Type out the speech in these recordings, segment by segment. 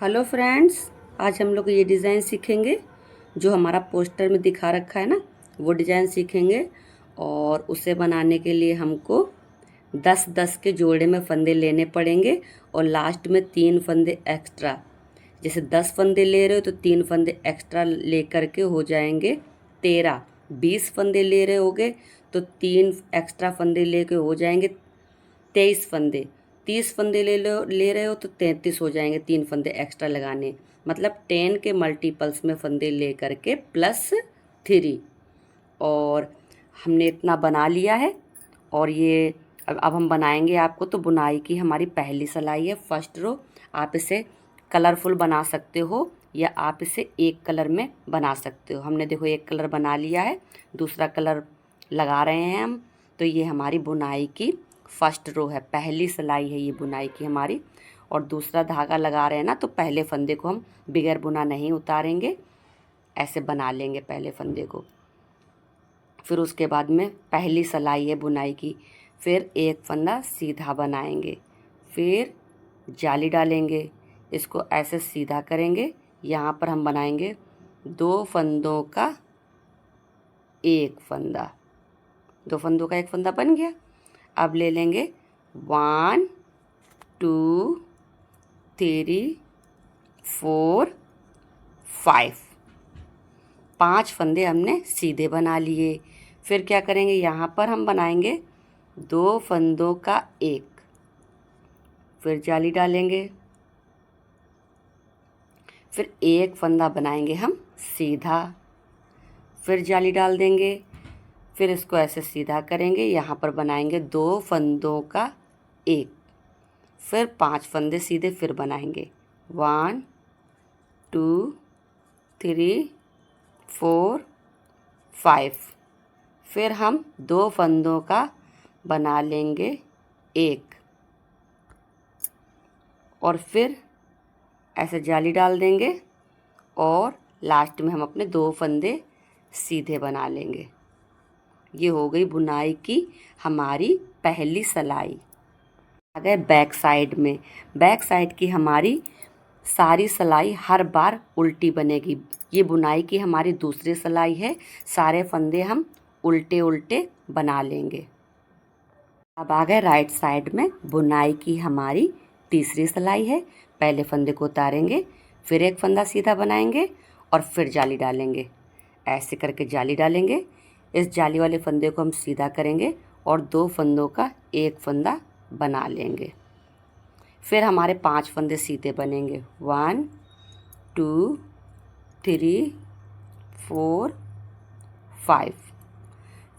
Hello friends, आज हम लोग ये डिज़ाइन सीखेंगे जो हमारा पोस्टर में दिखा रखा है ना, वो डिज़ाइन सीखेंगे। और उसे बनाने के लिए हमको 10-10 के जोड़े में फंदे लेने पड़ेंगे और लास्ट में 3 फंदे एक्स्ट्रा। जैसे 10 फंदे ले रहे हो तो 3 फंदे एक्स्ट्रा ले करके हो जाएंगे 13। 20 फंदे ले रहे होगे तो 3 एक्स्ट्रा फंदे लेके हो जाएंगे 23 फंदे। 30 फंदे ले रहे हो तो 33 हो जाएंगे, 3 फंदे एक्स्ट्रा लगाने। मतलब 10 के मल्टीपल्स में फंदे ले करके +3। और हमने इतना बना लिया है। और ये अब हम बनाएंगे आपको। तो बुनाई की हमारी पहली सिलाई है, फर्स्ट रो। आप इसे कलरफुल बना सकते हो या आप इसे एक कलर में बना सकते हो। हमने देखो एक कलर बना लिया है, दूसरा कलर लगा रहे हैं हम। तो ये हमारी बुनाई की फर्स्ट रो है, पहली सिलाई है ये बुनाई की हमारी। और दूसरा धागा लगा रहे हैं ना, तो पहले फंदे को हम बगैर बुना नहीं उतारेंगे, ऐसे बना लेंगे पहले फंदे को। फिर उसके बाद में पहली सिलाई है बुनाई की, फिर एक फंदा सीधा बनाएंगे, फिर जाली डालेंगे, इसको ऐसे सीधा करेंगे। यहाँ पर हम बनाएंगे 2 फंदों का एक फंदा। 2 फंदों का एक फंदा बन गया। अब ले लेंगे 1 2 3 4 5। 5 फंदे हमने सीधे बना लिए। फिर क्या करेंगे, यहाँ पर हम बनाएंगे 2 फंदों का एक, फिर जाली डालेंगे, फिर एक फंदा बनाएंगे हम सीधा, फिर जाली डाल देंगे, फिर इसको ऐसे सीधा करेंगे। यहाँ पर बनाएंगे 2 फंदों का एक, फिर 5 फंदे सीधे फिर बनाएंगे 1 2 3 4 5। फिर हम 2 फंदों का बना लेंगे एक, और फिर ऐसे जाली डाल देंगे और लास्ट में हम अपने 2 फंदे सीधे बना लेंगे। ये हो गई बुनाई की हमारी पहली सिलाई। आ गए बैक साइड में। बैक साइड की हमारी सारी सिलाई हर बार उल्टी बनेगी। ये बुनाई की हमारी दूसरी सिलाई है, सारे फंदे हम उल्टे उल्टे बना लेंगे। अब आ गए राइट साइड में। बुनाई की हमारी तीसरी सिलाई है। पहले फंदे को उतारेंगे, फिर एक फंदा सीधा बनाएंगे और फिर जाली डालेंगे। ऐसे करके जाली डालेंगे। इस जाली वाले फंदे को हम सीधा करेंगे और 2 फंदों का एक फंदा बना लेंगे। फिर हमारे 5 फंदे सीधे बनेंगे 1 2 3 4 5।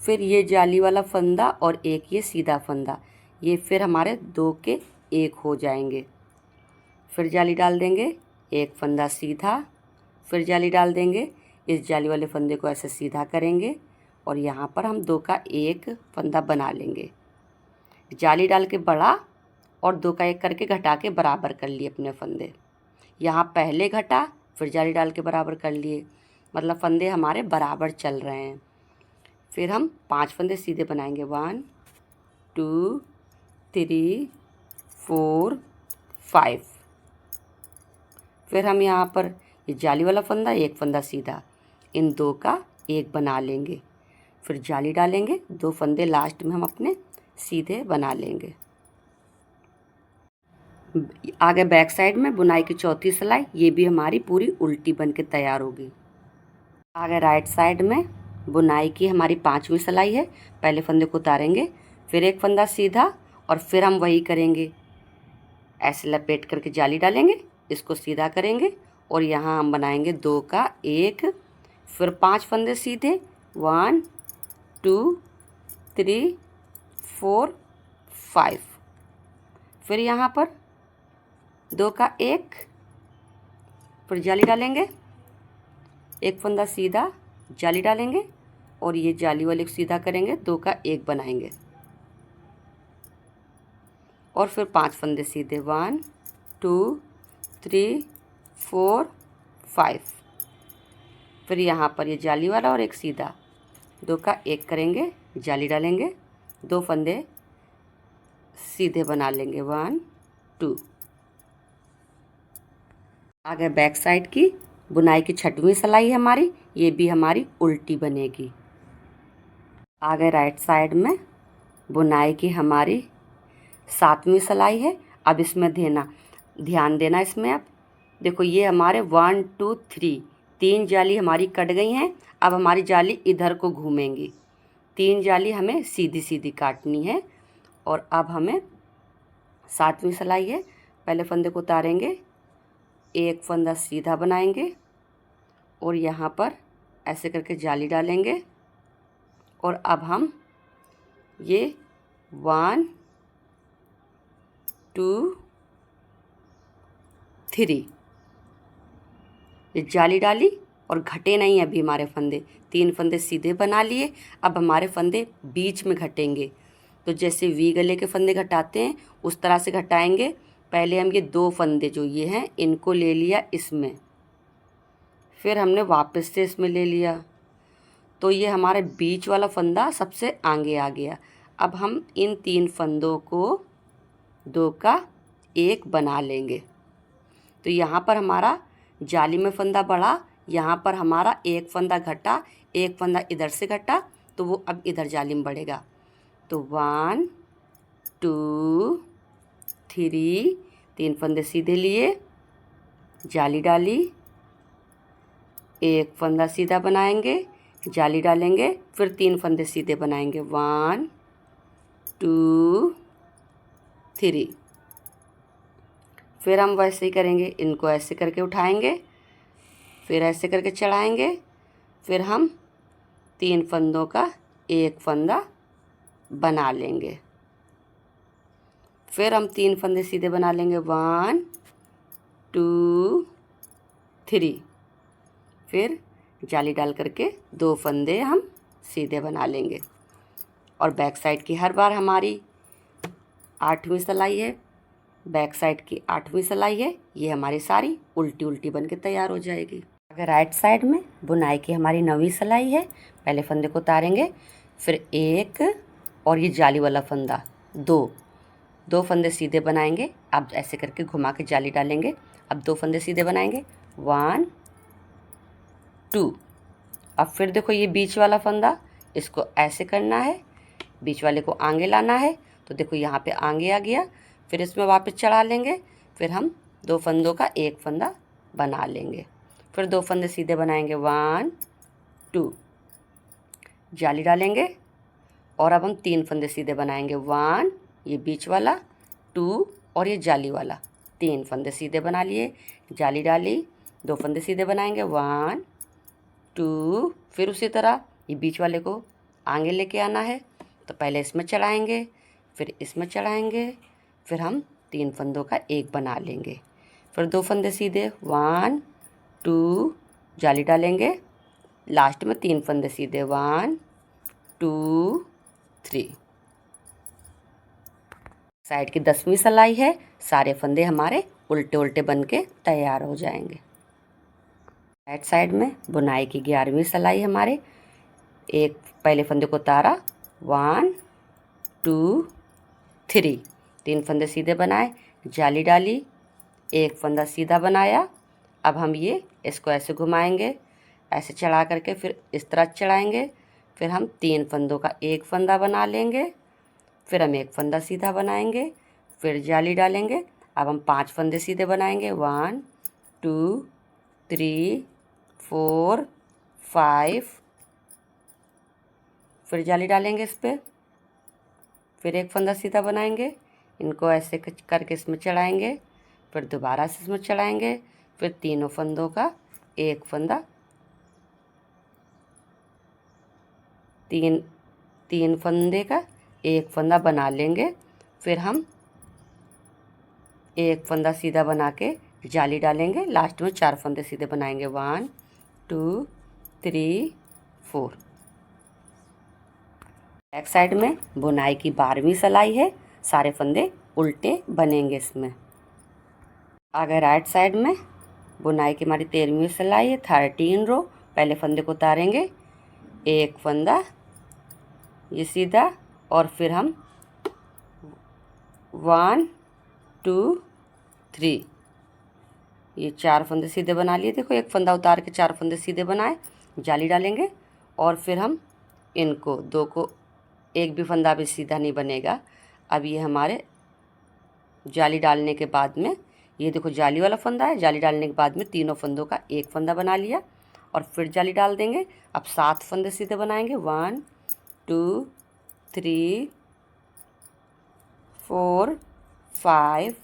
फिर ये जाली वाला फंदा और एक ये सीधा फंदा, ये फिर हमारे 2 के एक हो जाएंगे। फिर जाली डाल देंगे, एक फंदा सीधा, फिर जाली डाल देंगे। इस जाली वाले फंदे को ऐसे सीधा करेंगे और यहाँ पर हम 2 का एक फंदा बना लेंगे। जाली डाल के बड़ा और 2 का एक करके घटा के बराबर कर लिए अपने फंदे। यहाँ पहले घटा, फिर जाली डाल के बराबर कर लिए, मतलब फंदे हमारे बराबर चल रहे हैं। फिर हम 5 फंदे सीधे बनाएंगे 1 2 3 4 5। फिर हम यहाँ पर ये जाली वाला फंदा, एक फंदा सीधा, इन 2 का एक बना लेंगे। फिर जाली डालेंगे, 2 फंदे लास्ट में हम अपने सीधे बना लेंगे। आगे बैक साइड में बुनाई की चौथी सिलाई, ये भी हमारी पूरी उल्टी बन के तैयार होगी। आगे राइट साइड में बुनाई की हमारी 5वीं सिलाई है। पहले फंदे को उतारेंगे, फिर एक फंदा सीधा और फिर हम वही करेंगे, ऐसे लपेट करके जाली डालेंगे, इसको सीधा करेंगे और यहाँ हम बनाएंगे 2 का एक, फिर 5 फंदे सीधे 1 2 3 4 5। फिर यहाँ पर 2 का एक, फिर जाली डालेंगे, एक फंदा सीधा, जाली डालेंगे और ये जाली वाले को सीधा करेंगे, 2 का एक बनाएंगे और फिर 5 फंदे सीधे 1 2 3 4 5। फिर यहाँ पर ये जाली वाला और एक सीधा, 2 का एक करेंगे, जाली डालेंगे, 2 फंदे सीधे बना लेंगे 1 2। आगे बैक साइड की बुनाई की 6वीं सिलाई हमारी, ये भी हमारी उल्टी बनेगी। आगे राइट साइड में बुनाई की हमारी 7वीं सिलाई है। अब इसमें ध्यान देना इसमें। अब देखो ये हमारे 1 2 3 3 जाली हमारी कट गई हैं। अब हमारी जाली इधर को घूमेंगी, 3 जाली हमें सीधी सीधी काटनी है। और अब हमें 7वीं सिलाई है, पहले फंदे को उतारेंगे, एक फंदा सीधा बनाएंगे और यहाँ पर ऐसे करके जाली डालेंगे। और अब हम ये 1 2 3 ये जाली डाली और घटे नहीं अभी हमारे फंदे, 3 फंदे सीधे बना लिए। अब हमारे फंदे बीच में घटेंगे, तो जैसे वी गले के फंदे घटाते हैं उस तरह से घटाएंगे। पहले हम ये 2 फंदे जो ये हैं इनको ले लिया इसमें, फिर हमने वापस से इसमें ले लिया, तो ये हमारे बीच वाला फंदा सबसे आगे आ गया। अब हम इन 3 फंदों को 2 का 1 बना लेंगे। तो यहाँ पर हमारा जाली में फंदा बढ़ा, यहाँ पर हमारा एक फंदा घटा, एक फंदा इधर से घटा, तो वो अब इधर जाली में बढ़ेगा। तो 1 2 3 3 फंदे सीधे लिए, जाली डाली, एक फंदा सीधा बनाएंगे, जाली डालेंगे, फिर 3 फंदे सीधे बनाएंगे, 1 2 3। फिर हम वैसे ही करेंगे, इनको ऐसे करके उठाएंगे, फिर ऐसे करके चढ़ाएंगे, फिर हम 3 फंदों का एक फंदा बना लेंगे। फिर हम 3 फंदे सीधे बना लेंगे, 1 2 3। फिर जाली डाल करके 2 फंदे हम सीधे बना लेंगे। और बैक साइड की हर बार हमारी 8वीं सिलाई है, बैक साइड की 8वीं सिलाई है, ये हमारी सारी उल्टी उल्टी बन के तैयार हो जाएगी। अगर राइट साइड में बुनाई की हमारी 9वीं सिलाई है, पहले फंदे को उतारेंगे, फिर एक और ये जाली वाला फंदा, 2 फंदे सीधे बनाएंगे। अब ऐसे करके घुमा के जाली डालेंगे, अब 2 फंदे सीधे बनाएंगे, 1 2। अब फिर देखो ये बीच वाला फंदा, इसको ऐसे करना है, बीच वाले को आगे लाना है, तो देखो यहाँ पे आगे आ गया। फिर इसमें वापस चढ़ा लेंगे, फिर हम 2 फंदों का एक फंदा बना लेंगे, फिर 2 फंदे सीधे बनाएंगे, 1 2, जाली डालेंगे। और अब हम 3 फंदे सीधे बनाएंगे, 1 ये बीच वाला, 2 और ये जाली वाला, 3 फंदे सीधे बना लिए, जाली डाली, 2 फंदे सीधे बनाएंगे, 1 2। फिर उसी तरह ये बीच वाले को आगे लेके आना है, तो पहले इसमें चढ़ाएंगे, फिर इसमें चढ़ाएंगे, फिर हम 3 फंदों का एक बना लेंगे, फिर 2 फंदे सीधे, 1 2, जाली डालेंगे, लास्ट में 3 फंदे सीधे, 1 2 3। साइड की 10वीं सिलाई है, सारे फंदे हमारे उल्टे उल्टे बन के तैयार हो जाएंगे। राइट साइड में बुनाई की 11वीं सिलाई हमारे, एक पहले फंदे को उतारा, 1 2 3, 3 फंदे सीधे बनाए, जाली डाली, एक फंदा सीधा बनाया। अब हम ये इसको ऐसे घुमाएंगे, ऐसे चढ़ा करके फिर इस तरह चढ़ाएंगे, फिर हम 3 फंदों का एक फंदा बना लेंगे, फिर हम एक फंदा सीधा बनाएंगे, फिर जाली डालेंगे। अब हम 5 फंदे सीधे बनाएंगे, 1 2 3 4 5, फिर जाली डालेंगे इस पर, फिर एक फंदा सीधा बनाएंगे, इनको ऐसे करके इसमें चढ़ाएंगे, फिर दोबारा से इसमें चढ़ाएंगे, फिर तीनों फंदों का एक फंदा, 3 फंदे का एक फंदा बना लेंगे, फिर हम एक फंदा सीधा बना के जाली डालेंगे, लास्ट में 4 फंदे सीधे बनाएंगे, 1 2 3 4। बैक साइड में बुनाई की 12वीं सिलाई है, सारे फंदे उल्टे बनेंगे इसमें। अगर राइट साइड में बुनाई की हमारी 13वीं सिलाई है, 13 रो, पहले फंदे को उतारेंगे, एक फंदा ये सीधा, और फिर हम 1 2 3 ये 4 फंदे सीधे बना लिए। देखो एक फंदा उतार के 4 फंदे सीधे बनाए, जाली डालेंगे और फिर हम इनको दो को, एक भी फंदा भी सीधा नहीं बनेगा। अब ये हमारे जाली डालने के बाद में, ये देखो जाली वाला फंदा है, जाली डालने के बाद में तीनों फंदों का एक फंदा बना लिया और फिर जाली डाल देंगे। अब 7 फंदे सीधे बनाएंगे, 1 2 3 4 5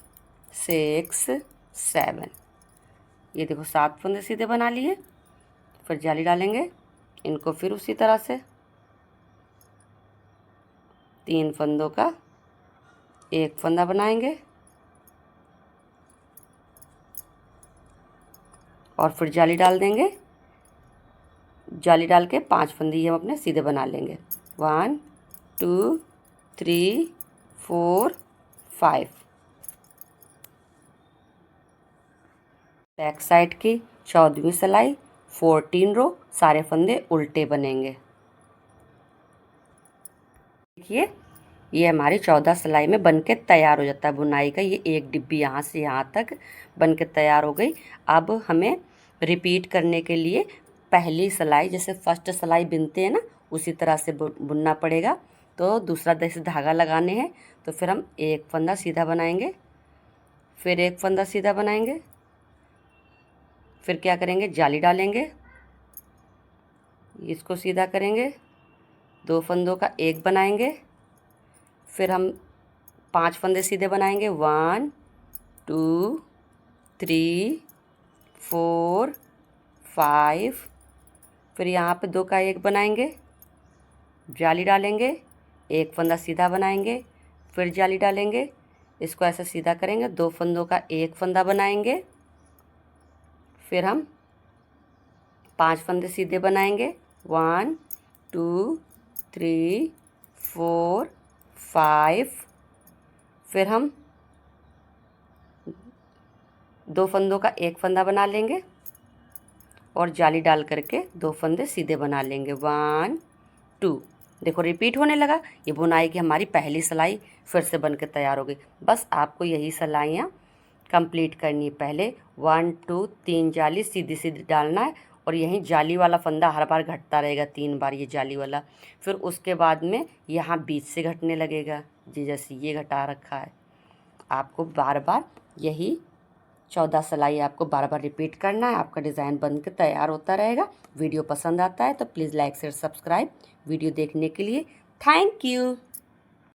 6 7। ये देखो 7 फंदे सीधे बना लिए, फिर जाली डालेंगे, इनको फिर उसी तरह से 3 फंदों का एक फंदा बनाएंगे और फिर जाली डाल देंगे। जाली डाल के 5 फंदे हम अपने सीधे बना लेंगे, 1 2 3 4 5। बैक साइड की 14वीं सिलाई, 14 रो, सारे फंदे उल्टे बनेंगे। देखिए ये हमारी 14 सिलाई में बनके तैयार हो जाता है बुनाई का। ये एक डिब्बी यहाँ से यहाँ तक बनके तैयार हो गई। अब हमें रिपीट करने के लिए पहली सिलाई, जैसे फर्स्ट सिलाई बिनते हैं ना, उसी तरह से बुनना पड़ेगा। तो दूसरा जैसे धागा लगाने हैं तो फिर हम एक फंदा सीधा बनाएंगे, फिर एक फंदा सीधा बनाएंगे, फिर क्या करेंगे, जाली डालेंगे, इसको सीधा करेंगे, 2 फंदों का एक बनाएंगे, फिर हम 5 फंदे सीधे बनाएंगे, 1 2 3 4 5। फिर यहाँ पे 2 का एक बनाएंगे, जाली डालेंगे, एक फंदा सीधा बनाएंगे, फिर जाली डालेंगे, इसको ऐसे सीधा करेंगे, 2 फंदों का एक फंदा बनाएंगे, फिर हम 5 फंदे सीधे बनाएंगे, 1 2 3 4 5। फिर हम 2 फंदों का एक फंदा बना लेंगे और जाली डाल करके 2 फंदे सीधे बना लेंगे, 1 2। देखो रिपीट होने लगा। ये बुनाई की हमारी पहली सिलाई फिर से बन के तैयार हो गई। बस आपको यही सिलाइयाँ कंप्लीट करनी है। पहले 1 2 3 जाली सीधी सीधी डालना है और यहीं जाली वाला फंदा हर बार घटता रहेगा 3 बार, ये जाली वाला। फिर उसके बाद में यहाँ बीच से घटने लगेगा, जी जैसे ये घटा रखा है। आपको बार बार यही 14 सिलाई आपको बार बार रिपीट करना है। आपका डिज़ाइन बन के तैयार होता रहेगा। वीडियो पसंद आता है तो please like share subscribe. Video देखने के लिए थैंक यू।